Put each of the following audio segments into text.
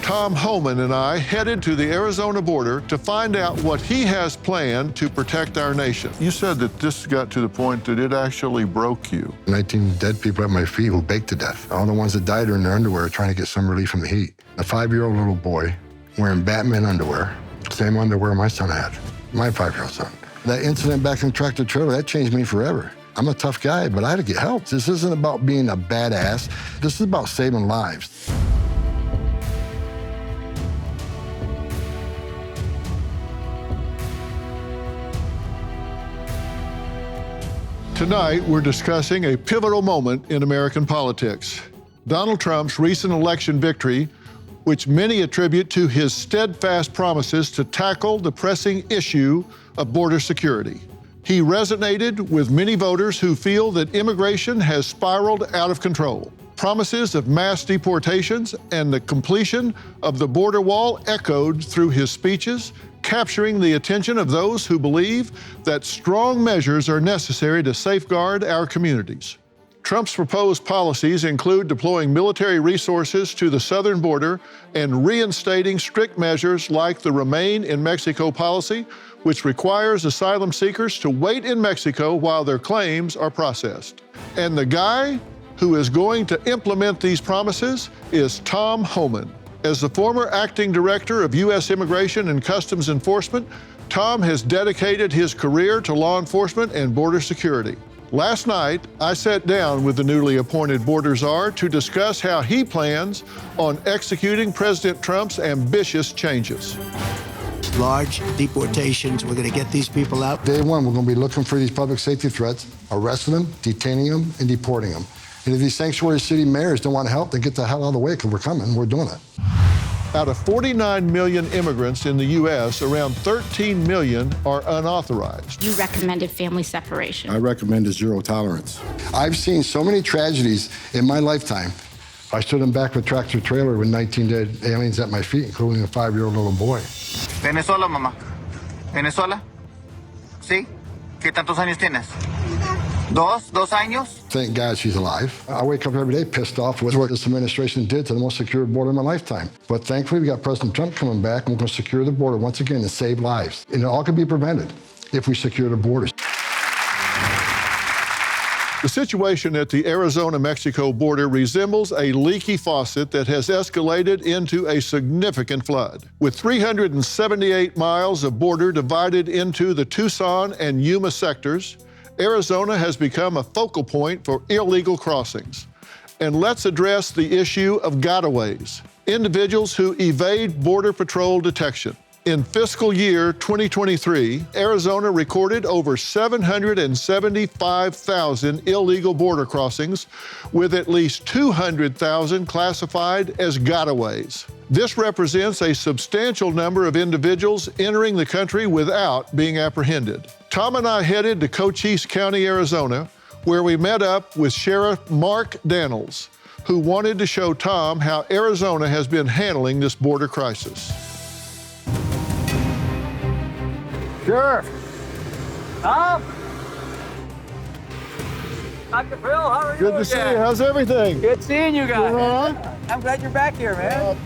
Tom Homan and I headed to the Arizona border to find out what he has planned to protect our nation. You said that this got to the point that it actually broke you. 19 dead people at my feet who baked to death. All the ones that died are in their underwear trying to get some relief from the heat. A 5-year-old little boy wearing Batman underwear, same underwear my son had, my 5-year-old son. That incident back in the tractor trailer, that changed me forever. I'm a tough guy, but I had to get help. This isn't about being a badass. This is about saving lives. Tonight, we're discussing a pivotal moment in American politics. Donald Trump's recent election victory, which many attribute to his steadfast promises to tackle the pressing issue of border security. He resonated with many voters who feel that immigration has spiraled out of control. Promises of mass deportations and the completion of the border wall echoed through his speeches, capturing the attention of those who believe that strong measures are necessary to safeguard our communities. Trump's proposed policies include deploying military resources to the southern border and reinstating strict measures like the Remain in Mexico policy, which requires asylum seekers to wait in Mexico while their claims are processed. And the guy who is going to implement these promises is Tom Homan. As the former acting director of U.S. Immigration and Customs Enforcement, Tom has dedicated his career to law enforcement and border security. Last night, I sat down with the newly appointed border czar to discuss how he plans on executing President Trump's ambitious changes. Large deportations, we're going to get these people out. Day one, we're going to be looking for these public safety threats, arresting them, detaining them, and deporting them. And if these sanctuary city mayors don't want to help, then get the hell out of the way, because we're coming, we're doing it. Out of 49 million immigrants in the U.S., around 13 million are unauthorized. You recommended family separation. I recommend a zero tolerance. I've seen so many tragedies in my lifetime. I stood in back of a tractor trailer with 19 dead aliens at my feet, including a 5-year-old little boy. Venezuela, mamá. Venezuela. ¿Sí? ¿Qué tantos años tienes? ¿Dos años? Thank God she's alive. I wake up every day pissed off with what this administration did to the most secure border in my lifetime. But thankfully, we got President Trump coming back, and we're going to secure the border once again and save lives. And it all can be prevented if we secure the borders. The situation at the Arizona-Mexico border resembles a leaky faucet that has escalated into a significant flood. With 378 miles of border divided into the Tucson and Yuma sectors, Arizona has become a focal point for illegal crossings. And let's address the issue of gotaways, individuals who evade Border Patrol detection. In fiscal year 2023, Arizona recorded over 775,000 illegal border crossings, with at least 200,000 classified as gotaways. This represents a substantial number of individuals entering the country without being apprehended. Tom and I headed to Cochise County, Arizona, where we met up with Sheriff Mark Daniels, who wanted to show Tom how Arizona has been handling this border crisis. Sheriff. Tom? Dr. Phil, how are you? Good to see you. How's everything? Good seeing you guys. Uh-huh. I'm glad you're back here, man.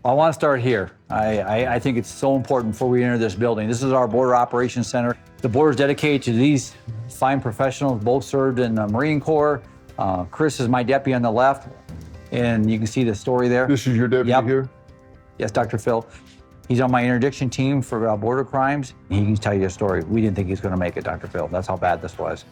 I want to start here. I think it's so important before we enter this building. This is our Border Operations Center. The border is dedicated to these fine professionals, both served in the Marine Corps. Chris is my deputy on the left, and you can see the story there. This is your deputy here? Yes, Dr. Phil. He's on my interdiction team for border crimes. He can tell you a story. We didn't think he was going to make it, Dr. Phil. That's how bad this was.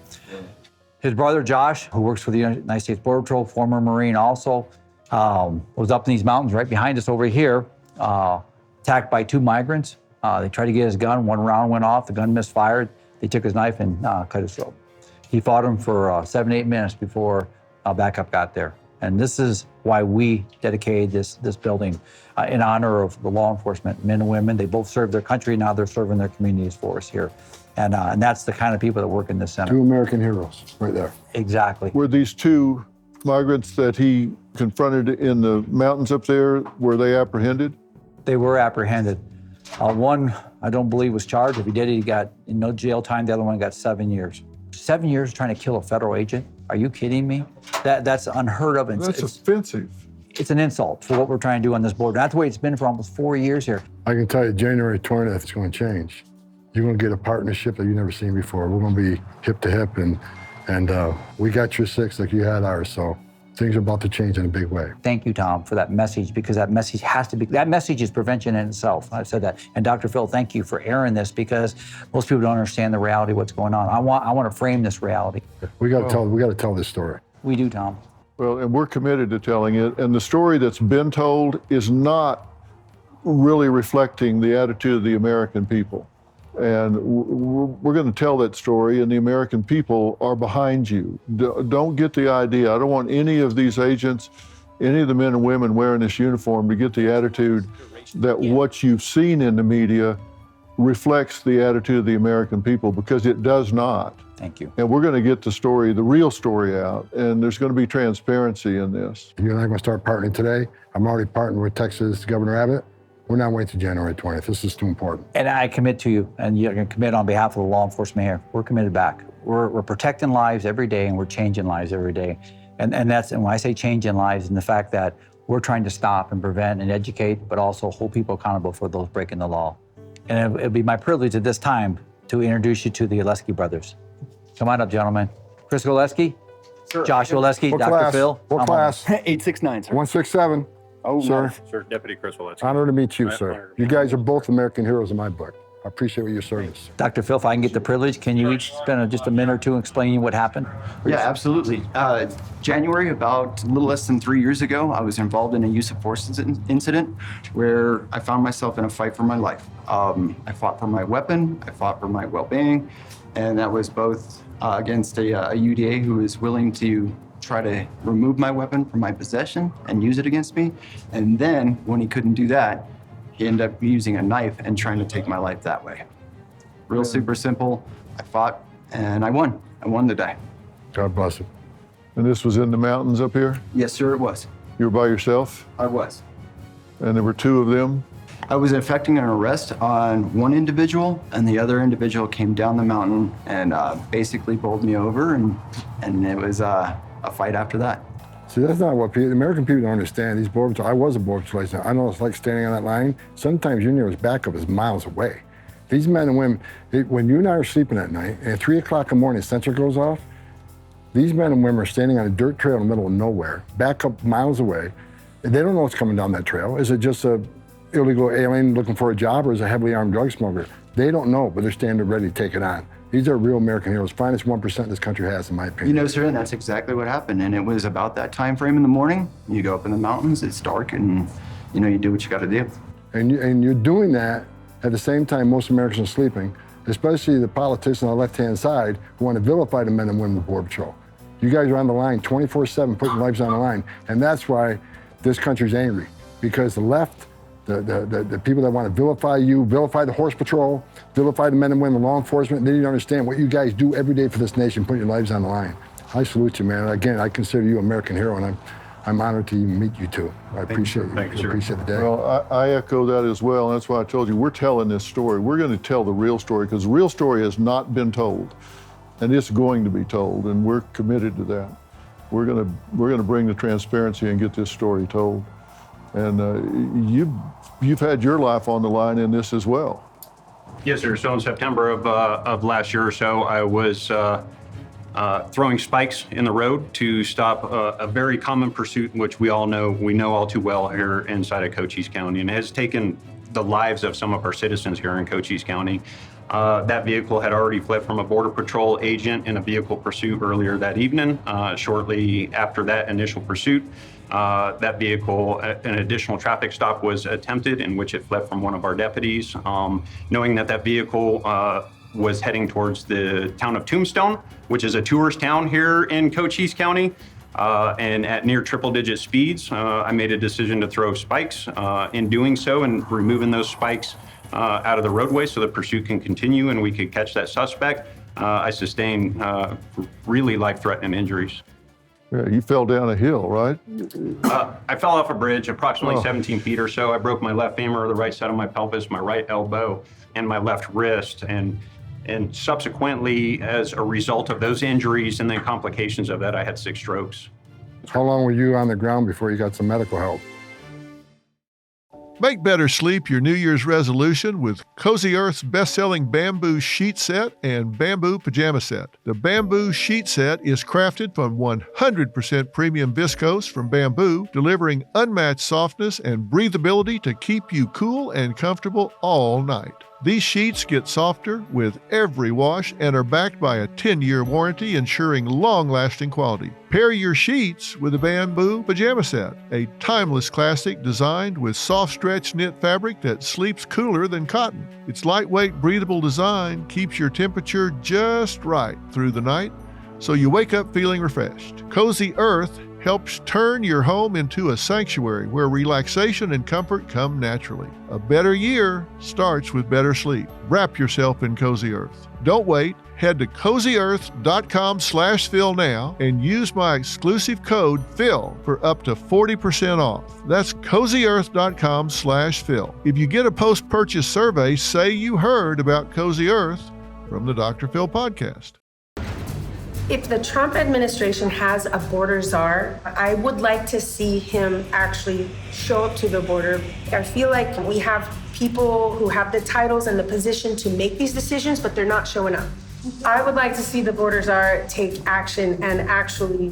His brother, Josh, who works for the United States Border Patrol, former Marine also, was up in these mountains right behind us over here, attacked by 2 migrants. They tried to get his gun. 1 round went off. The gun misfired. They took his knife and cut his throat. He fought him for 7 to 8 minutes before backup got there. And this is why we dedicated this building in honor of the law enforcement men and women. They both served their country. Now they're serving their communities for us here. And that's the kind of people that work in this center. 2 American heroes right there. Exactly. Were these 2 migrants that he confronted in the mountains up there, were they apprehended? They were apprehended. One I don't believe was charged. If he did, he got no jail time. The other one got 7 years. 7 years trying to kill a federal agent? Are you kidding me? That's unheard of. That's offensive. It's an insult for what we're trying to do on this board. That's the way it's been for almost 4 years here. I can tell you January 20th, it's going to change. You're going to get a partnership that you've never seen before. We're going to be hip to hip, and we got your six like you had ours, so things are about to change in a big way. Thank you, Tom, for that message, because that message has to be, that message is prevention in itself. I've said that. And Dr. Phil, thank you for airing this, because most people don't understand the reality of what's going on. I want to frame this reality. We got to tell this story. We do, Tom. Well, and we're committed to telling it. And the story that's been told is not really reflecting the attitude of the American people. And we're going to tell that story, and the American people are behind you. Don't get the idea. I don't want any of these agents, any of the men and women wearing this uniform to get the attitude that what you've seen in the media reflects the attitude of the American people, because it does not. Thank you. And we're going to get the story, the real story out, and there's going to be transparency in this. You and I are going to start partnering today. I'm already partnering with Texas Governor Abbott. We're not waiting till January 20th. This is too important. And I commit to you, and you're going to commit on behalf of the law enforcement here. We're committed back. We're protecting lives every day, and we're changing lives every day. And when I say changing lives, and the fact that we're trying to stop and prevent and educate, but also hold people accountable for those breaking the law. And it'll be my privilege at this time to introduce you to the Oletski brothers. Come on up, gentlemen. Chris Oletski, Sir, Josh Oletski, What Dr. class? Phil. What class? 869, sir. 167. Oh, sir. nice. Sir, Deputy Chris Oletski. Honor to meet you, Honor sir. to be You guys are both American heroes in my book. I appreciate your service. Dr. Phil, if I can get the privilege, can you each spend just a minute or two explaining what happened? Yeah, absolutely. January, about a little less than 3 years ago, I was involved in a use of force incident where I found myself in a fight for my life. I fought for my weapon, I fought for my well-being, and that was both against a UDA who was willing to try to remove my weapon from my possession and use it against me. And then when he couldn't do that, he ended up using a knife and trying to take my life that way. Real super simple. I fought and I won. I won the day. God bless him. And this was in the mountains up here? Yes, sir, it was. You were by yourself? I was. And there were two of them? I was effecting an arrest on one individual, and the other individual came down the mountain and basically bowled me over, and it was a fight after that. See, that's not what people, American people don't understand. These border patrol, I was a border patrol agent. I know it's like standing on that line. Sometimes your nearest backup is miles away. These men and women, when you and I are sleeping at night, and at 3 o'clock in the morning, sensor goes off, these men and women are standing on a dirt trail in the middle of nowhere, backup miles away. And they don't know what's coming down that trail. Is it just a illegal alien looking for a job, or is it a heavily armed drug smuggler? They don't know, but they're standing ready to take it on. These are real American heroes, finest 1% this country has, in my opinion. You know, sir, and that's exactly what happened. And it was about that time frame in the morning. You go up in the mountains, it's dark, and you know, you do what you got to do. And you're doing that at the same time most Americans are sleeping, especially the politicians on the left-hand side who want to vilify the men and women of the Border Patrol. You guys are on the line 24/7, putting lives on the line. And that's why this country's angry, because the left, the people that want to vilify you, vilify the horse patrol, vilify the men and women, law enforcement, they need to understand what you guys do every day for this nation, putting your lives on the line. I salute you, man. Again, I consider you an American hero, and I'm honored to even meet you two. I appreciate you. Thank you, sir. Appreciate the day. Well, I echo that as well, and that's why I told you, we're telling this story. We're going to tell the real story, because the real story has not been told, and it's going to be told, and we're committed to that. We're going to bring the transparency and get this story told. And you've had your life on the line in this as well. Yes, sir. So in September of last year or so, I was throwing spikes in the road to stop a very common pursuit, which we know all too well here inside of Cochise County, and it has taken the lives of some of our citizens here in Cochise County. That vehicle had already fled from a Border Patrol agent in a vehicle pursuit earlier that evening. Shortly after that initial pursuit, that vehicle, an additional traffic stop was attempted in which it fled from one of our deputies. Knowing that vehicle was heading towards the town of Tombstone, which is a tourist town here in Cochise County, and at near triple-digit speeds, I made a decision to throw spikes. In doing so and removing those spikes out of the roadway so the pursuit can continue and we could catch that suspect, I sustained really life-threatening injuries. Yeah, you fell down a hill, right? I fell off a bridge approximately 17 feet or so. I broke my left femur, the right side of my pelvis, my right elbow, and my left wrist. And subsequently, as a result of those injuries and then complications of that, I had 6 strokes. How long were you on the ground before you got some medical help? Make better sleep your New Year's resolution with Cozy Earth's best-selling bamboo sheet set and bamboo pajama set. The bamboo sheet set is crafted from 100% premium viscose from bamboo, delivering unmatched softness and breathability to keep you cool and comfortable all night. These sheets get softer with every wash and are backed by a 10-year warranty ensuring long-lasting quality. Pair your sheets with a bamboo pajama set, a timeless classic designed with soft stretch knit fabric that sleeps cooler than cotton. Its lightweight, breathable design keeps your temperature just right through the night, so you wake up feeling refreshed. Cozy Earth helps turn your home into a sanctuary where relaxation and comfort come naturally. A better year starts with better sleep. Wrap yourself in Cozy Earth. Don't wait. Head to CozyEarth.com/Phil now and use my exclusive code PHIL for up to 40% off. That's CozyEarth.com/Phil. If you get a post-purchase survey, say you heard about Cozy Earth from the Dr. Phil podcast. If the Trump administration has a border czar, I would like to see him actually show up to the border. I feel like we have people who have the titles and the position to make these decisions, but they're not showing up. I would like to see the border czar take action and actually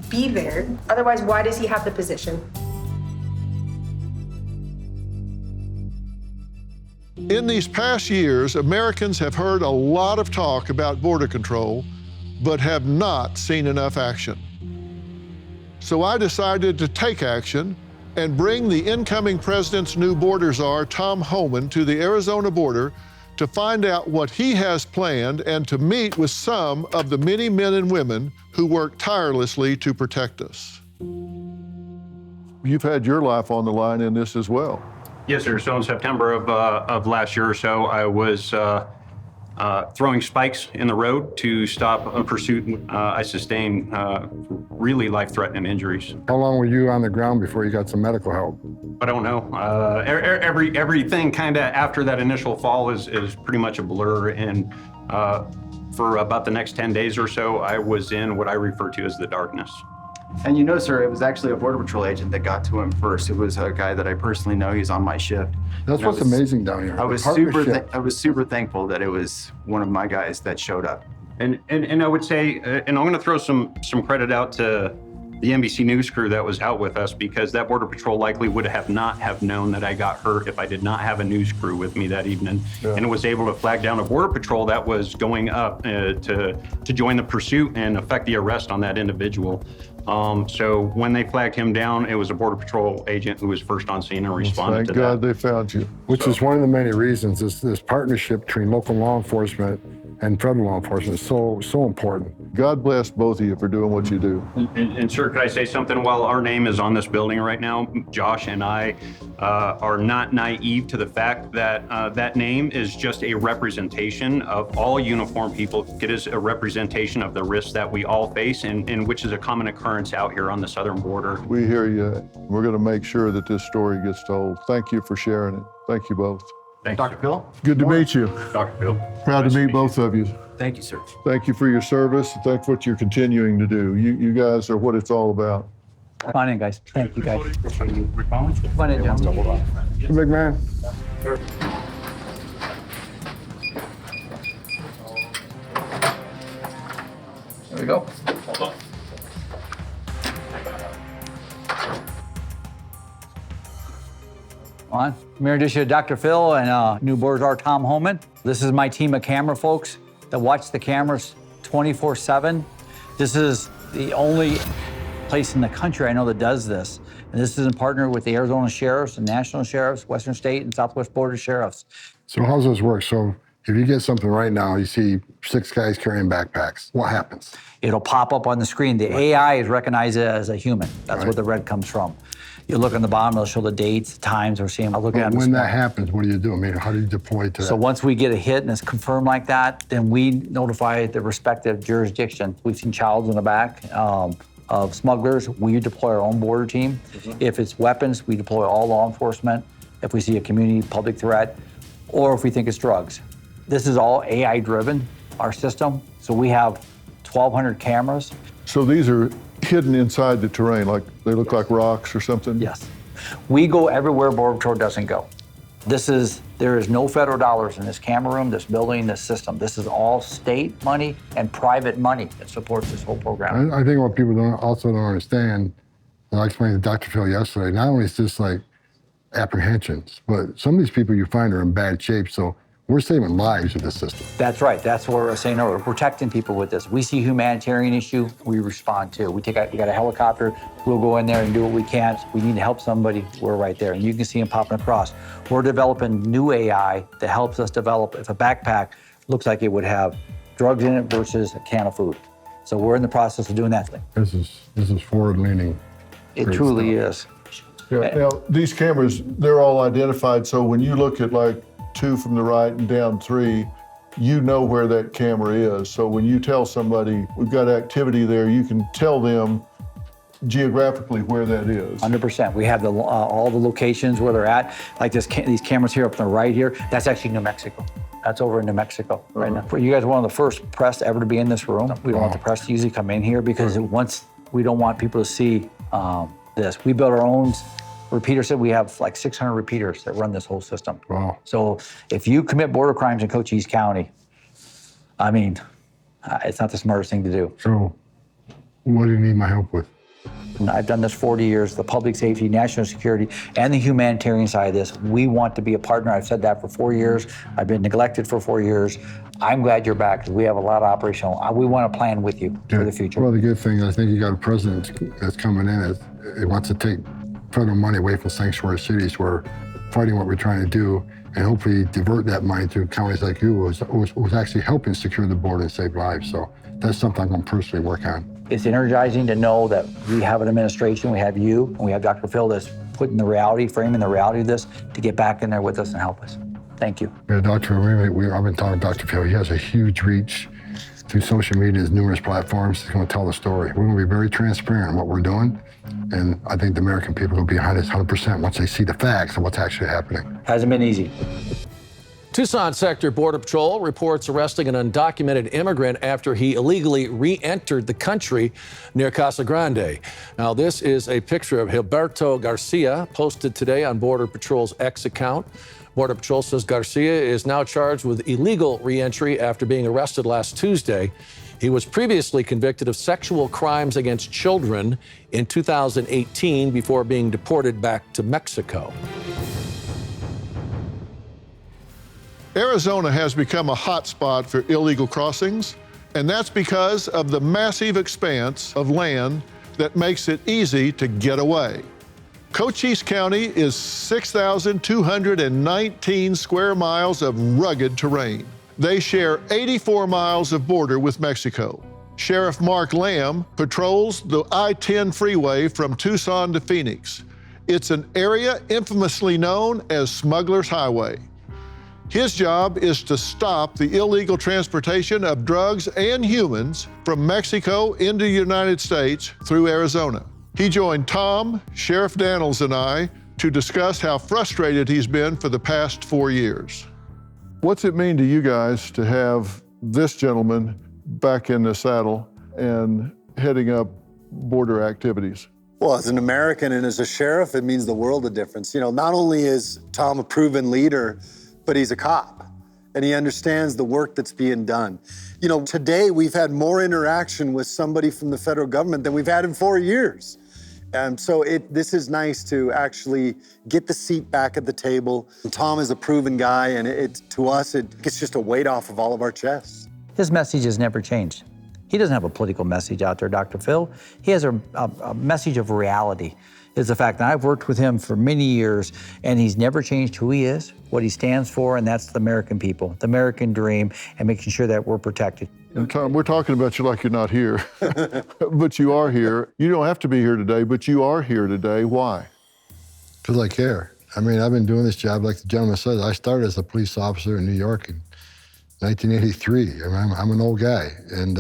be there. Otherwise, why does he have the position? In these past years, Americans have heard a lot of talk about border control, but have not seen enough action. So I decided to take action and bring the incoming president's new border czar, Tom Homan, to the Arizona border to find out what he has planned and to meet with some of the many men and women who work tirelessly to protect us. You've had your life on the line in this as well. Yes, sir. So in September of last year or so, I was throwing spikes in the road to stop a pursuit. I sustained really life-threatening injuries. How long were you on the ground before you got some medical help? I don't know. Everything kind of after that initial fall is pretty much a blur. And for about the next 10 days or so, I was in what I refer to as the darkness. And you know, sir, it was actually a Border Patrol agent that got to him first. It was a guy that I personally know. He's on my shift. That's what's amazing down here. I was super thankful that it was one of my guys that showed up. And I would say, and I'm going to throw some credit out to the NBC News crew that was out with us, because that Border Patrol likely would not have known that I got hurt if I did not have a news crew with me that evening, and was able to flag down a Border Patrol that was going up to join the pursuit and effect the arrest on that individual. So when they flagged him down, it was a Border Patrol agent who was first on scene and responded to that. Thank God they found you. Which is one of the many reasons this partnership between local law enforcement and federal law enforcement is so important. God bless both of you for doing what you do. And sir, could I say something? While our name is on this building right now, Josh and I are not naive to the fact that that name is just a representation of all uniformed people. It is a representation of the risks that we all face, and which is a common occurrence out here on the southern border. We hear you. We're going to make sure that this story gets told. Thank you for sharing it. Thank you both. Thanks, Dr. Phil? Good to meet you. Dr. Phil. Proud Nice to meet meet both of you. Thank you, sir. Thank you for your service. And thank you for what you're continuing to do. You guys are what it's all about. Come on in, guys. Thank you, guys. Come on in, John. Hey, big man. There we go. On. I'm introduce you to Dr. Phil and new border czar Tom Homan. This is my team of camera folks that watch the cameras 24/7. This is the only place in the country I know that does this. And this is in partner with the Arizona sheriffs and national sheriffs, Western State and Southwest Border sheriffs. So how's this work? So if you get something right now, you see 6 guys carrying backpacks, what happens? It'll pop up on the screen. The AI is recognized as a human. That's where the red comes from. You look on the bottom, it'll show the dates, the times, we're seeing. When that happens, what do you do? I mean, how do you deploy to that? So once we get a hit and it's confirmed like that, then we notify the respective jurisdiction. We've seen childs in the back of smugglers. We deploy our own border team. If it's weapons, we deploy all law enforcement. If we see a community public threat, or if we think it's drugs. This is all AI driven, our system. So we have 1,200 cameras. So these are hidden inside the terrain, like they look like rocks or something? Yes. We go everywhere Border Patrol doesn't go. There is no federal dollars in this camera room, this building, this system. This is all state money and private money that supports this whole program. I think what people also don't understand, and I explained to Dr. Phil yesterday, not only is this like apprehensions, but some of these people you find are in bad shape, so we're saving lives with this system. That's right. That's what we're saying. No, we're protecting people with this. We see humanitarian issue, we respond to. We got a helicopter, we'll go in there and do what we can. We need to help somebody, we're right there. And you can see them popping across. We're developing new AI that helps us develop if a backpack looks like it would have drugs in it versus a can of food. So we're in the process of doing that thing. This is forward-leaning. It truly is. Yeah. Now, these cameras, they're all identified, so when you look at like 2 from the right and down 3, you know where that camera is. So when you tell somebody we've got activity there, you can tell them geographically where that is. 100%. We have all the locations where they're at. Like these cameras here up on the right here, that's actually New Mexico. That's over in New Mexico right now. You guys are one of the first press ever to be in this room. We don't want the press to usually come in here because we don't want people to see this. We built our own repeater set. We have like 600 repeaters that run this whole system. Wow. So if you commit border crimes in Cochise County, I mean, it's not the smartest thing to do. So what do you need my help with? I've done this 40 years, the public safety, national security, and the humanitarian side of this. We want to be a partner. I've said that for 4 years. I've been neglected for 4 years. I'm glad you're back because we have a lot of operational. We want to plan with you for the future. Well, the good thing is I think you got a president that's coming in. It wants to take federal money away from sanctuary cities. We're fighting what we're trying to do and hopefully divert that money to counties like you, who's actually helping secure the border and save lives. So that's something I'm going to personally work on. It's energizing to know that we have an administration, we have you, and we have Dr. Phil that's putting framing the reality of this to get back in there with us and help us. Thank you. Yeah, Dr. I've been talking to Dr. Phil. He has a huge reach through social media, his numerous platforms. He's going to tell the story. We're going to be very transparent in what we're doing. And I think the American people will be behind us 100% once they see the facts of what's actually happening. Hasn't been easy. Tucson Sector Border Patrol reports arresting an undocumented immigrant after he illegally re-entered the country near Casa Grande. Now, this is a picture of Gilberto Garcia posted today on Border Patrol's X account. Border Patrol says Garcia is now charged with illegal re-entry after being arrested last Tuesday. He was previously convicted of sexual crimes against children in 2018 before being deported back to Mexico. Arizona has become a hotspot for illegal crossings, and that's because of the massive expanse of land that makes it easy to get away. Cochise County is 6,219 square miles of rugged terrain. They share 84 miles of border with Mexico. Sheriff Mark Lamb patrols the I-10 freeway from Tucson to Phoenix. It's an area infamously known as Smuggler's Highway. His job is to stop the illegal transportation of drugs and humans from Mexico into the United States through Arizona. He joined Tom, Sheriff Daniels, and I to discuss how frustrated he's been for the past 4 years. What's it mean to you guys to have this gentleman back in the saddle and heading up border activities? Well, as an American and as a sheriff, it means the world of difference. You know, not only is Tom a proven leader, but he's a cop and he understands the work that's being done. You know, today we've had more interaction with somebody from the federal government than we've had in 4 years. So this is nice to actually get the seat back at the table. And Tom is a proven guy, and to us, it gets just a weight off of all of our chests. His message has never changed. He doesn't have a political message out there, Dr. Phil. He has a message of reality. Is the fact that I've worked with him for many years, and he's never changed who he is, what he stands for, and that's the American people, the American dream, and making sure that we're protected. And Tom, we're talking about you like you're not here, but you are here. You don't have to be here today, but you are here today. Why? Because I care. I mean, I've been doing this job, like the gentleman said. I started as a police officer in New York in 1983. I mean, I'm an old guy, and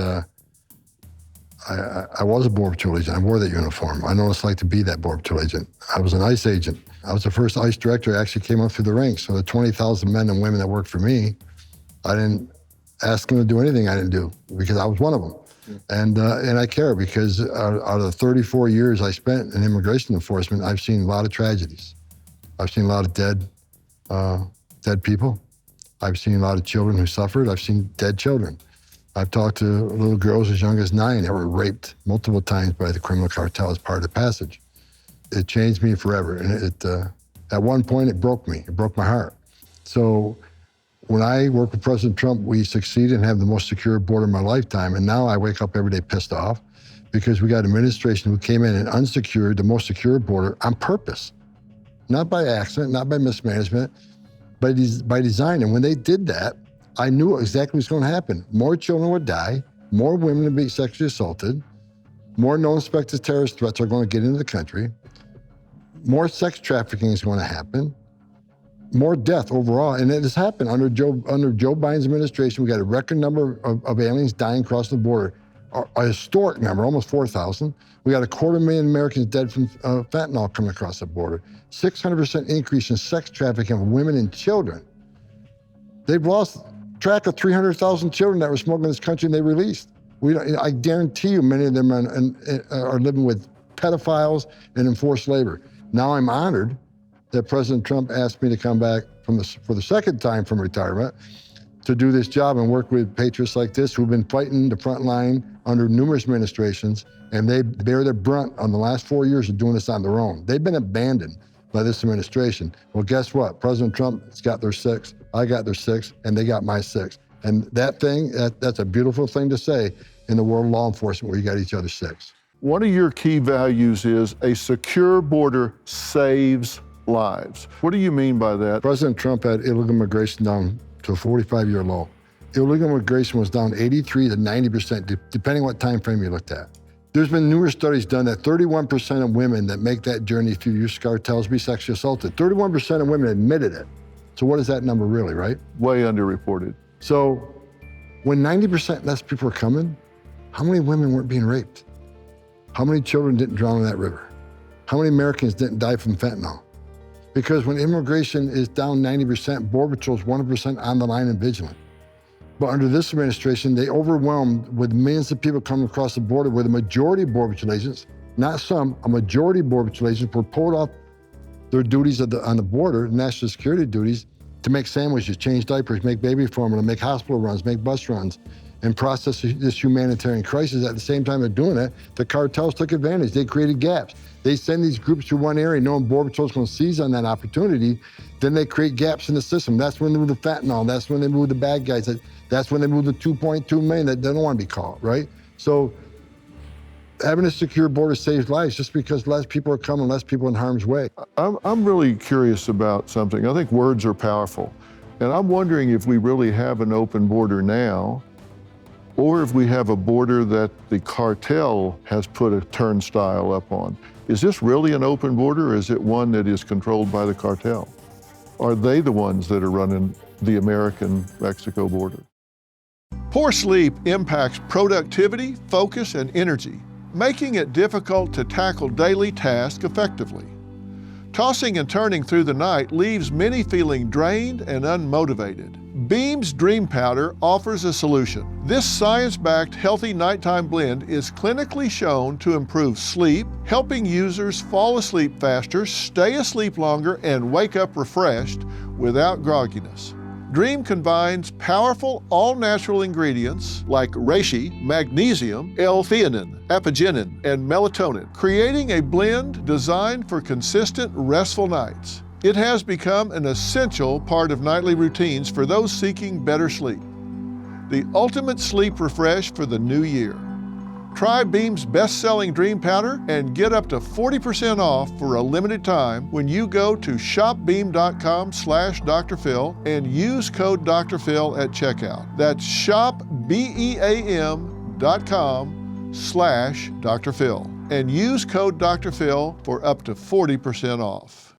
I was a Border Patrol agent. I wore that uniform. I know what it's like to be that Border Patrol agent. I was an ICE agent. I was the first ICE director that actually came up through the ranks. So the 20,000 men and women that worked for me, I didn't ask them to do anything I didn't do because I was one of them. And I care because out of the 34 years I spent in immigration enforcement, I've seen a lot of tragedies. I've seen a lot of dead people. I've seen a lot of children who suffered. I've seen dead children. I've talked to little girls as young as 9 that were raped multiple times by the criminal cartel as part of the passage. It changed me forever. And at one point, it broke me. It broke my heart. So when I worked with President Trump, we succeeded and have the most secure border of my lifetime. And now I wake up every day pissed off because we got an administration who came in and unsecured the most secure border on purpose. Not by accident, not by mismanagement, by design. And when they did that, I knew exactly what's going to happen. More children would die, more women would be sexually assaulted, more known suspected terrorist threats are going to get into the country, more sex trafficking is going to happen, more death overall. And it has happened under Joe Biden's administration. We got a record number of aliens dying across the border, a historic number, almost 4,000. We got 250,000 Americans dead from fentanyl coming across the border. 600% increase in sex trafficking of women and children. They've lost track of 300,000 children that were smuggled in this country and they released. I guarantee you many of them are living with pedophiles and enforced labor. Now I'm honored that President Trump asked me to come back for the second time from retirement to do this job and work with patriots like this who've been fighting the front line under numerous administrations, and they bear their brunt on the last 4 years of doing this on their own. They've been abandoned by this administration. Well, guess what? President Trump's got their 6, I got their 6, and they got my 6. And that's a beautiful thing to say in the world of law enforcement where you got each other's 6. One of your key values is a secure border saves lives. What do you mean by that? President Trump had illegal immigration down to a 45-year low. Illegal immigration was down 83 to 90%, depending what time frame you looked at. There's been numerous studies done that 31% of women that make that journey through youth cartels be sexually assaulted. 31% of women admitted it. So what is that number really, right? Way underreported. So when 90% less people are coming, how many women weren't being raped? How many children didn't drown in that river? How many Americans didn't die from fentanyl? Because when immigration is down 90%, Border Patrol is 100% on the line and vigilant. But under this administration, they overwhelmed with millions of people coming across the border where the majority of Border Patrol agents, not some, a majority of Border Patrol agents were pulled off their duties on the border, national security duties, to make sandwiches, change diapers, make baby formula, make hospital runs, make bus runs, and process this humanitarian crisis. At the same time they're doing it, the cartels took advantage. They created gaps. They send these groups to one area knowing Border Patrol's going to seize on that opportunity. Then they create gaps in the system. That's when they move the fentanyl. That's when they move the bad guys. That's when they move the 2.2 million that don't want to be caught, right? So having a secure border saves lives just because less people are coming, less people in harm's way. I'm really curious about something. I think words are powerful. And I'm wondering if we really have an open border now, or if we have a border that the cartel has put a turnstile up on. Is this really an open border, or is it one that is controlled by the cartel? Are they the ones that are running the American-Mexico border? Poor sleep impacts productivity, focus, and energy, making it difficult to tackle daily tasks effectively. Tossing and turning through the night leaves many feeling drained and unmotivated. Beam's Dream Powder offers a solution. This science-backed healthy nighttime blend is clinically shown to improve sleep, helping users fall asleep faster, stay asleep longer, and wake up refreshed without grogginess. Dream combines powerful all-natural ingredients like reishi, magnesium, L-theanine, apigenin, and melatonin, creating a blend designed for consistent, restful nights. It has become an essential part of nightly routines for those seeking better sleep. The ultimate sleep refresh for the new year. Try Beam's best-selling Dream Powder and get up to 40% off for a limited time when you go to shopbeam.com/Dr. Phil and use code Dr. Phil at checkout. That's shopbeam.com/Dr. Phil and use code Dr. Phil for up to 40% off.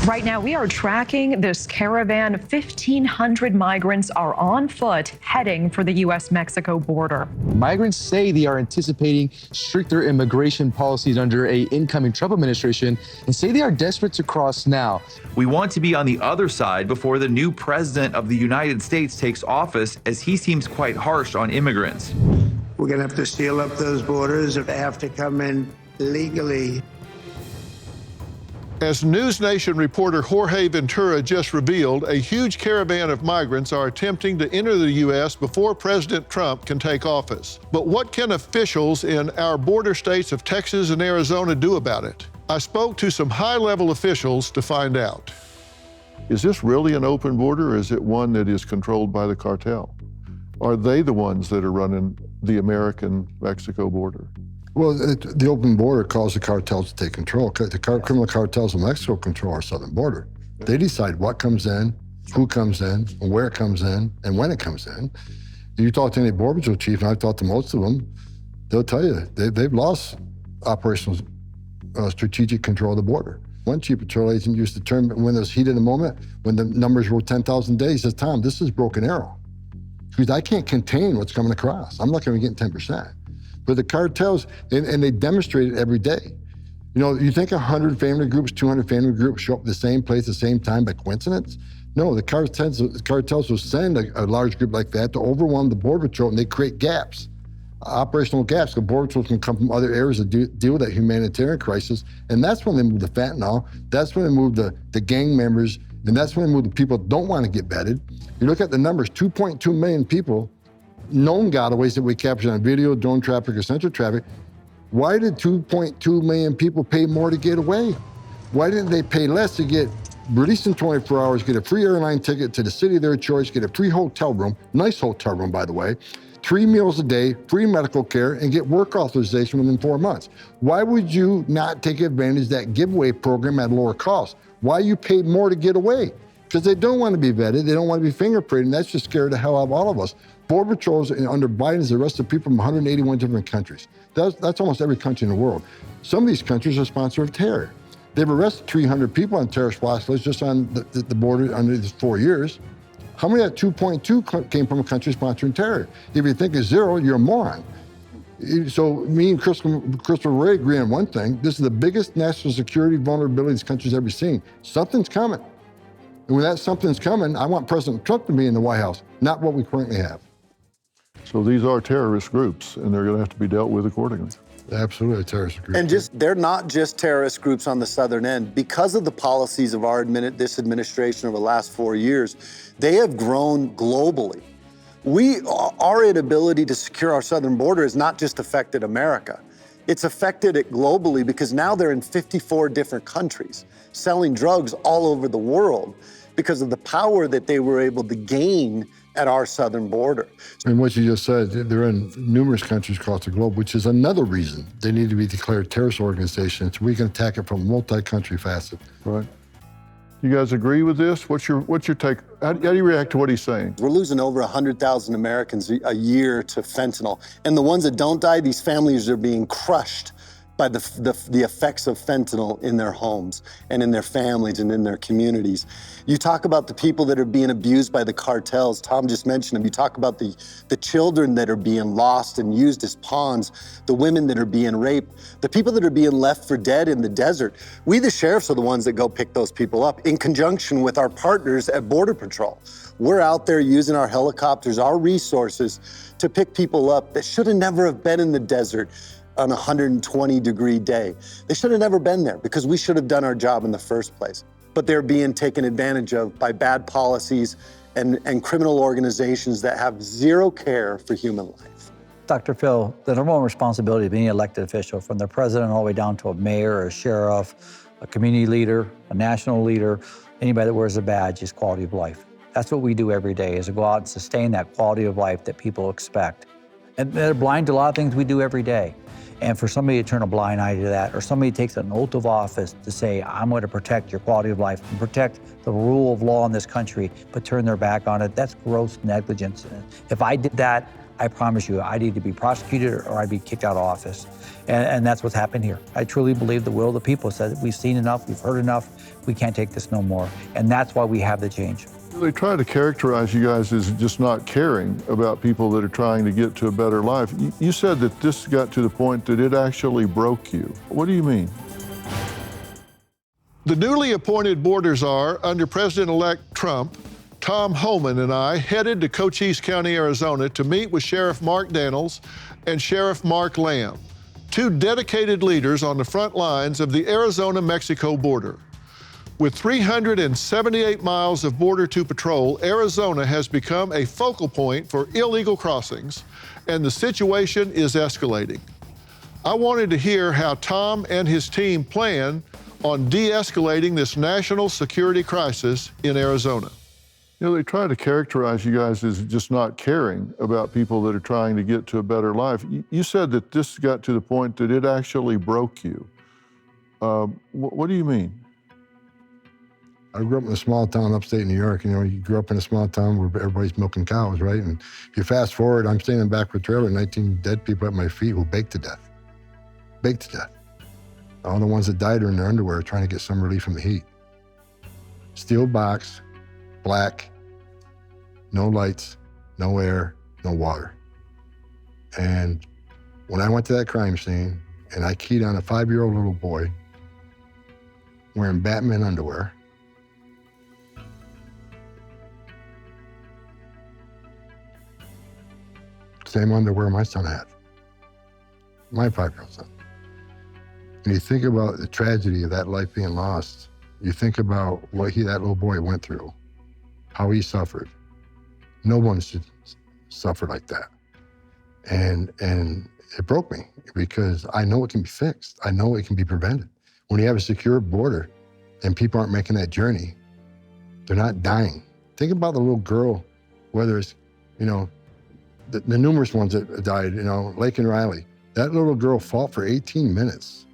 Right now, we are tracking this caravan. 1,500 migrants are on foot heading for the U.S.-Mexico border. Migrants say they are anticipating stricter immigration policies under an incoming Trump administration and say they are desperate to cross now. We want to be on the other side before the new president of the United States takes office, as he seems quite harsh on immigrants. We're going to have to seal up those borders if they have to come in legally. As News Nation reporter Jorge Ventura just revealed, a huge caravan of migrants are attempting to enter the U.S. before President Trump can take office. But what can officials in our border states of Texas and Arizona do about it? I spoke to some high-level officials to find out. Is this really an open border, or is it one that is controlled by the cartel? Are they the ones that are running the American-Mexico border? Well, the open border calls the cartels to take control. The criminal cartels in Mexico control our southern border. They decide what comes in, who comes in, and where it comes in, and when it comes in. You talk to any border patrol chief, and I've talked to most of them, they'll tell you they've lost operational strategic control of the border. One chief patrol agent used the term when there's heat in the moment, when the numbers were 10,000 days, he says, Tom, this is broken arrow. Because I can't contain what's coming across. I'm not going to get 10%. But the cartels, and they demonstrate it every day. You know, you think 100 family groups, 200 family groups show up at the same place at the same time by coincidence? No, the cartels will send a large group like that to overwhelm the border patrol, and they create gaps, operational gaps. The border patrol can come from other areas to deal with that humanitarian crisis, and that's when they move the fentanyl, that's when they move the gang members, and that's when they move the people that don't want to get vetted. You look at the numbers, 2.2 million people, known gotaways that we captured on video, drone traffic, or central traffic. Why did 2.2 million people pay more to get away? Why didn't they pay less to get released in 24 hours, get a free airline ticket to the city of their choice, get a free hotel room, nice hotel room, by the way, 3 meals a day, free medical care, and get work authorization within 4 months? Why would you not take advantage of that giveaway program at lower cost? Why you paid more to get away? Because they don't want to be vetted, they don't want to be fingerprinted, and that's just scared the hell out of all of us. Border patrols under Biden has arrested people from 181 different countries. That's almost every country in the world. Some of these countries are sponsors of terror. They've arrested 300 people on terrorist watch lists just on the border under these 4 years. How many of that 2.2 came from a country sponsoring terror? If you think it's zero, you're a moron. So me and Christopher Wray agree on one thing. This is the biggest national security vulnerability this country's ever seen. Something's coming. And when that something's coming, I want President Trump to be in the White House, not what we currently have. So these are terrorist groups, and they're going to have to be dealt with accordingly. Absolutely, terrorist groups. And they're not just terrorist groups on the southern end. Because of the policies of this administration over the last 4 years, they have grown globally. Our inability to secure our southern border has not just affected America. It's affected it globally because now they're in 54 different countries, selling drugs all over the world because of the power that they were able to gain at our southern border. And what you just said, they're in numerous countries across the globe, which is another reason they need to be declared terrorist organizations. We can attack it from a multi-country facet. Right. You guys agree with this? What's your take? How do you react to what he's saying? We're losing over 100,000 Americans a year to fentanyl. And the ones that don't die, these families are being crushed by the effects of fentanyl in their homes and in their families and in their communities. You talk about the people that are being abused by the cartels. Tom just mentioned them. You talk about the children that are being lost and used as pawns, the women that are being raped, the people that are being left for dead in the desert. We, the sheriffs, are the ones that go pick those people up in conjunction with our partners at Border Patrol. We're out there using our helicopters, our resources to pick people up that should have never have been in the desert on a 120-degree day. They should have never been there because we should have done our job in the first place. But they're being taken advantage of by bad policies and criminal organizations that have zero care for human life. Dr. Phil, the number one responsibility of any elected official, from the president all the way down to a mayor, a sheriff, a community leader, a national leader, anybody that wears a badge, is quality of life. That's what we do every day, is to go out and sustain that quality of life that people expect. And they're blind to a lot of things we do every day. And for somebody to turn a blind eye to that, or somebody takes an oath of office to say, I'm going to protect your quality of life and protect the rule of law in this country, but turn their back on it, that's gross negligence. If I did that, I promise you, I'd either be prosecuted or I'd be kicked out of office. And that's what's happened here. I truly believe the will of the people said we've seen enough, we've heard enough, we can't take this no more. And that's why we have the change. They try to characterize you guys as just not caring about people that are trying to get to a better life. You said that this got to the point that it actually broke you. What do you mean? The newly appointed border czar under President-elect Trump, Tom Homan, and I headed to Cochise County, Arizona to meet with Sheriff Mark Daniels and Sheriff Mark Lamb, two dedicated leaders on the front lines of the Arizona-Mexico border. With 378 miles of border to patrol, Arizona has become a focal point for illegal crossings, and the situation is escalating. I wanted to hear how Tom and his team plan on de-escalating this national security crisis in Arizona. You know, they try to characterize you guys as just not caring about people that are trying to get to a better life. You said that this got to the point that it actually broke you. What do you mean? I grew up in a small town upstate New York. You know, you grew up in a small town where everybody's milking cows, right? And if you fast forward, I'm staying in the back of a trailer, 19 dead people at my feet who baked to death. Baked to death. All the ones that died are in their underwear trying to get some relief from the heat. Steel box, black, no lights, no air, no water. And when I went to that crime scene and I keyed on a 5-year-old little boy wearing Batman underwear, same underwear my son had, my 5-year-old son. And you think about the tragedy of that life being lost. You think about what that little boy went through, how he suffered. No one should suffer like that. And it broke me because I know it can be fixed. I know it can be prevented. When you have a secure border and people aren't making that journey, they're not dying. Think about the little girl, whether it's, you know, the numerous ones that died, you know, Lake and Riley. That little girl fought for 18 minutes.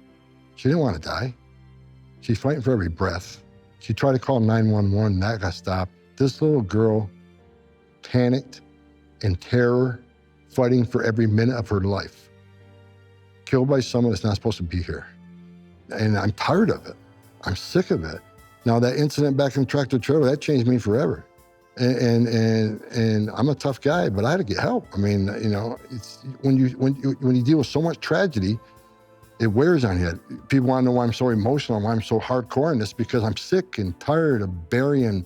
She didn't want to die. She's fighting for every breath. She tried to call 911, that got stopped. This little girl panicked in terror, fighting for every minute of her life. Killed by someone that's not supposed to be here. And I'm tired of it. I'm sick of it. Now that incident back in the tractor trailer, that changed me forever. And I'm a tough guy, but I had to get help. I mean, you know, it's when you deal with so much tragedy, it wears on you. People want to know why I'm so emotional and why I'm so hardcore in this, because I'm sick and tired of burying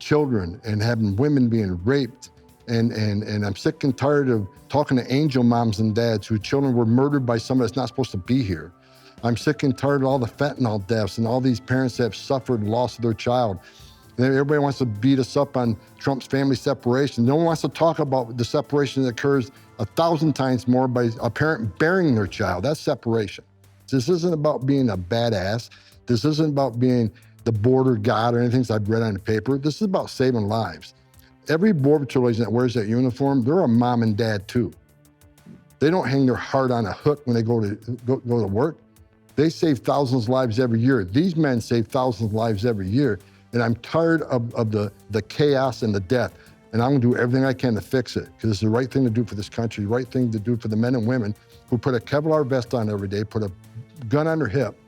children and having women being raped. And I'm sick and tired of talking to angel moms and dads whose children were murdered by someone that's not supposed to be here. I'm sick and tired of all the fentanyl deaths and all these parents that have suffered loss of their child. And everybody wants to beat us up on Trump's family separation. No one wants to talk about the separation that occurs 1,000 times more by a parent burying their child. That's separation. This isn't about being a badass. This isn't about being the border god or anything I've read on the paper. This is about saving lives. Every Border Patrol agent that wears that uniform, they're a mom and dad too. They don't hang their heart on a hook when they go to work. They save thousands of lives every year. These men save thousands of lives every year. And I'm tired of the chaos and the death. And I'm gonna do everything I can to fix it, because it's the right thing to do for this country, the right thing to do for the men and women who put a Kevlar vest on every day, put a gun on their hip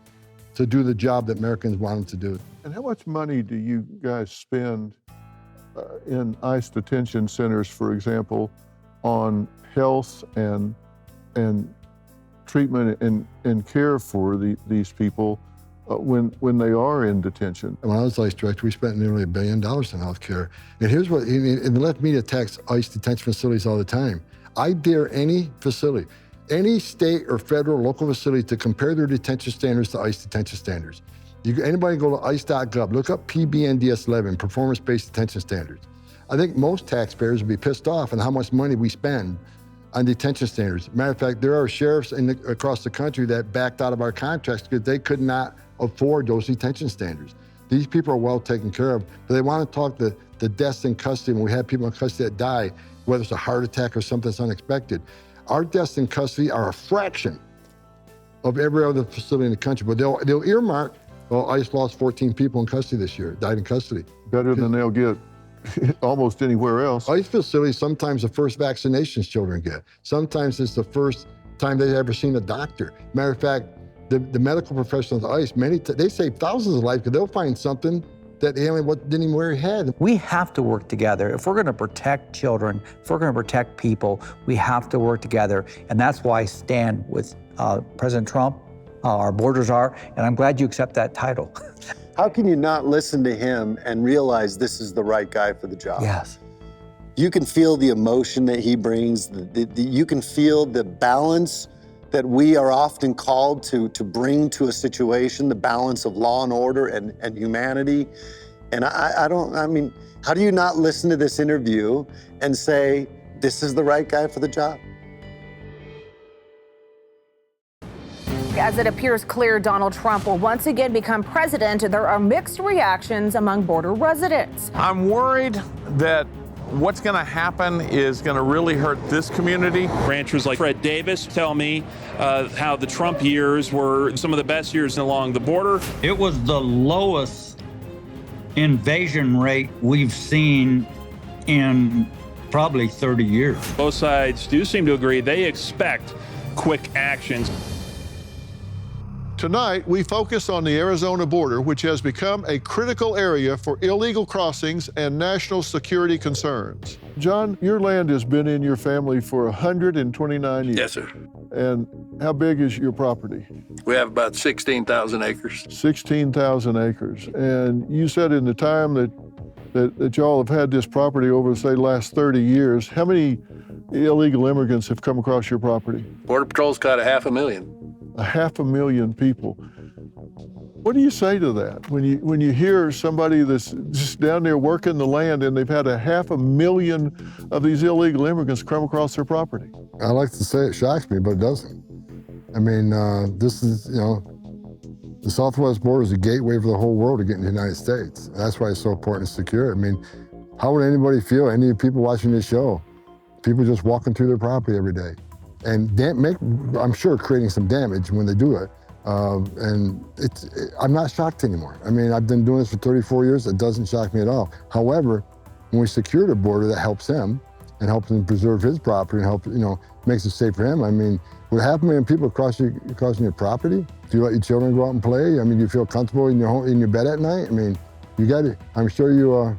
to do the job that Americans want them to do. And how much money do you guys spend in ICE detention centers, for example, on health and treatment and care for these people when they are in detention? When I was ICE director, we spent nearly $1 billion on health care. And here's what, and the left media attacks ICE detention facilities all the time. I dare any facility, any state or federal or local facility to compare their detention standards to ICE detention standards. Anybody go to ice.gov, look up PBNDS-11, performance-based detention standards. I think most taxpayers would be pissed off on how much money we spend on detention standards. Matter of fact, there are sheriffs across the country that backed out of our contracts because they could not afford those detention standards. These people are well taken care of, but they want to talk the deaths in custody when we have people in custody that die, whether it's a heart attack or something that's unexpected. Our deaths in custody are a fraction of every other facility in the country, but they'll earmark, well, ICE lost 14 people in custody this year, died in custody. Better than they'll get almost anywhere else. ICE facilities, sometimes the first vaccinations children get. Sometimes it's the first time they've ever seen a doctor. Matter of fact, the medical professionals at ICE, they save thousands of lives because they'll find something that the alien didn't even wear head. We have to work together. If we're going to protect children, if we're going to protect people, we have to work together. And that's why I stand with President Trump, our borders are, and I'm glad you accept that title. How can you not listen to him and realize this is the right guy for the job? Yes. You can feel the emotion that he brings. You can feel the balance that we are often called to bring to a situation, the balance of law and order and humanity. And I mean, how do you not listen to this interview and say, this is the right guy for the job? As it appears clear Donald Trump will once again become president, there are mixed reactions among border residents. I'm worried that what's going to happen is going to really hurt this community. Ranchers like Fred Davis tell me how the Trump years were some of the best years along the border. It was the lowest invasion rate we've seen in probably 30 years. Both sides do seem to agree they expect quick actions. Tonight, we focus on the Arizona border, which has become a critical area for illegal crossings and national security concerns. John, your land has been in your family for 129 years. Yes, sir. And how big is your property? We have about 16,000 acres. 16,000 acres. And you said in the time that y'all have had this property over, say, the last 30 years, how many illegal immigrants have come across your property? Border Patrol's caught 500,000. 500,000 people. What do you say to that when you hear somebody that's just down there working the land and they've had 500,000 of these illegal immigrants come across their property? I like to say it shocks me, but it doesn't. I mean, this is, the southwest border is a gateway for the whole world to get into the United States. That's why it's so important to secure it. I mean, how would anybody feel, any people watching this show, people just walking through their property every day? And I'm sure creating some damage when they do it. And I'm not shocked anymore. I mean, I've been doing this for 34 years. It doesn't shock me at all. However, when we secure the border, that helps him and helps him preserve his property and makes it safe for him. I mean, with 500,000 people crossing your property, do you let your children go out and play? I mean, do you feel comfortable in your bed at night? I mean, you got it. I'm sure you are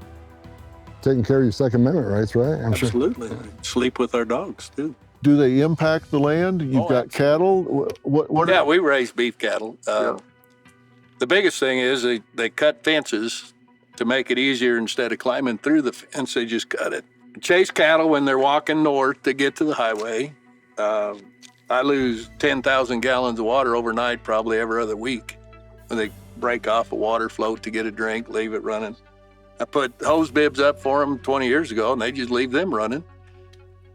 taking care of your Second Amendment rights, right? Absolutely. Sure. Sleep with our dogs, too. Do they impact the land? You've got cattle? Yeah, we raise beef cattle. The biggest thing is they cut fences to make it easier. Instead of climbing through the fence, they just cut it. Chase cattle when they're walking north to get to the highway. I lose 10,000 gallons of water overnight probably every other week when they break off a water float to get a drink, leave it running. I put hose bibs up for them 20 years ago, and they just leave them running.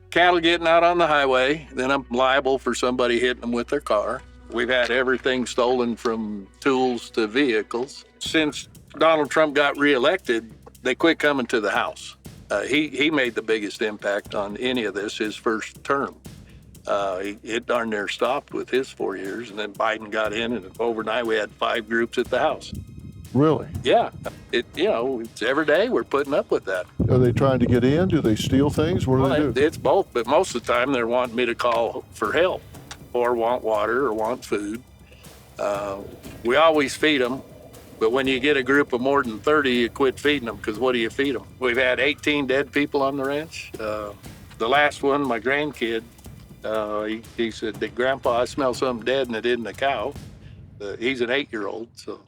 Cattle getting out on the highway, then I'm liable for somebody hitting them with their car. We've had everything stolen from tools to vehicles. Since Donald Trump got reelected, they quit coming to the house. He made the biggest impact on any of this his first term. It darn near stopped with his 4 years, and then Biden got in, and overnight we had 5 groups at the house. Really? Yeah. It's every day we're putting up with that. Are they trying to get in? Do they steal things? What do they do? It's both, but most of the time they're wanting me to call for help or want water or want food. We always feed them, but when you get a group of more than 30, you quit feeding them because what do you feed them? We've had 18 dead people on the ranch. The last one, my grandkid, he said, Grandpa, I smell something dead and it isn't a cow. He's an 8-year-old, so.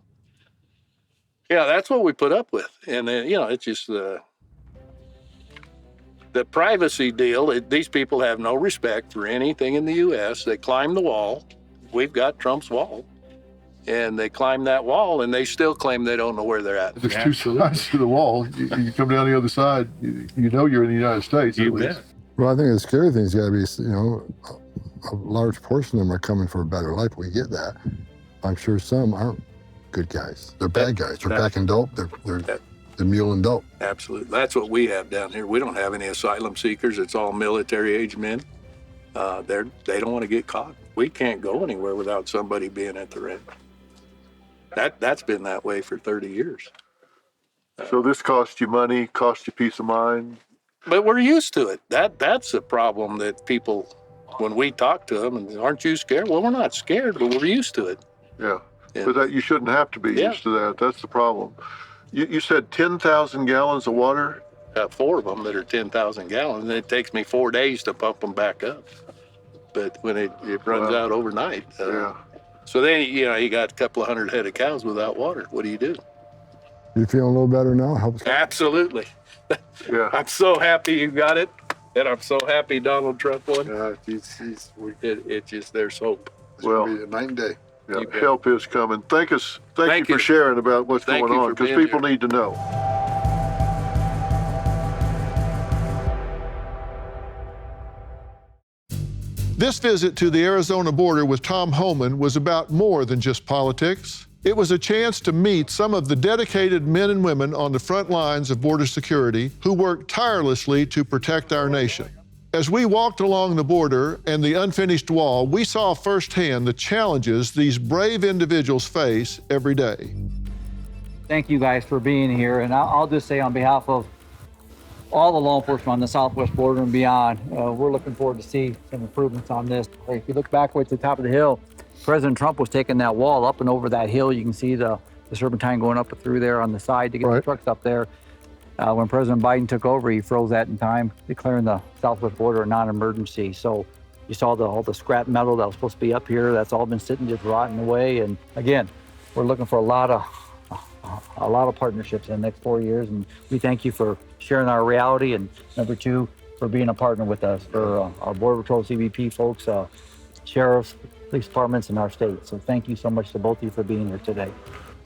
Yeah, that's what we put up with. And then, it's just the privacy deal. These people have no respect for anything in the U.S. They climb the wall. We've got Trump's wall. And they climb that wall, and they still claim they don't know where they're at. There's two sides to the wall. You come down the other side, you know you're in the United States, at least. Well, I think the scary thing's got to be, a large portion of them are coming for a better life. We get that. I'm sure some aren't good guys. They're bad guys. They're packing dope. They're muling dope. Absolutely. That's what we have down here. We don't have any asylum seekers. It's all military-age men. They don't want to get caught. We can't go anywhere without somebody being at the ranch. That's been that way for 30 years. So this cost you money, cost you peace of mind? But we're used to it. That's a problem that people, when we talk to them, and aren't you scared? Well, we're not scared, but we're used to it. Yeah, but that you shouldn't have to be Yeah. used to that. That's the problem. You said 10,000 gallons of water? Got 4 of them that are 10,000 gallons, and it takes me 4 days to pump them back up. But when it runs out overnight. Yeah. So then, you got a couple of hundred head of cows without water. What do you do? You feeling a little better now? Helps. Absolutely. Yeah. I'm so happy you got it, and I'm so happy Donald Trump won. It's just, there's hope. Well, Be a night and day. yeah, help is coming. Thank you for sharing about what's Thank going you on, for because being people here. need to know. This visit to the Arizona border with Tom Homan was about more than just politics. It was a chance to meet some of the dedicated men and women on the front lines of border security who work tirelessly to protect our nation. As we walked along the border and the unfinished wall, we saw firsthand the challenges these brave individuals face every day. Thank you guys for being here. And I'll just say on behalf of all the law enforcement on the southwest border and beyond, we're looking forward to see some improvements on this. If you look backwards at the top of the hill, President Trump was taking that wall up and over that hill. You can see the serpentine going up and through there on the side to get the trucks up there. When President Biden took over, he froze that in time, declaring the southwest border a non-emergency. So you saw all the scrap metal that was supposed to be up here. That's all been sitting just rotting away. And again, we're looking for a lot of partnerships in the next 4 years. And we thank you for sharing our reality. And number 2, for being a partner with us, for our Border Patrol CBP folks, sheriffs, police departments in our state. So thank you so much to both of you for being here today.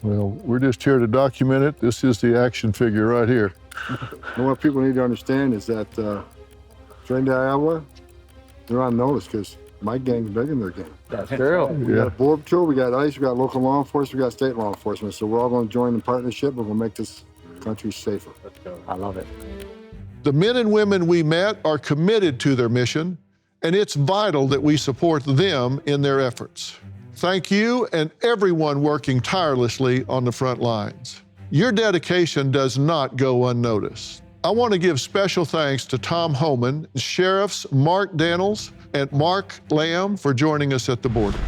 Well, we're just here to document it. This is the action figure right here. And what people need to understand is that during the Iowa, they're on notice because my gang's bigger than their gang. That's true. We got Border Patrol, we got ICE, we got local law enforcement, we got state law enforcement. So we're all going to join in partnership. We're going to make this country safer. I love it. The men and women we met are committed to their mission, and it's vital that we support them in their efforts. Thank you and everyone working tirelessly on the front lines. Your dedication does not go unnoticed. I want to give special thanks to Tom Homan, Sheriffs Mark Daniels and Mark Lamb for joining us at the border.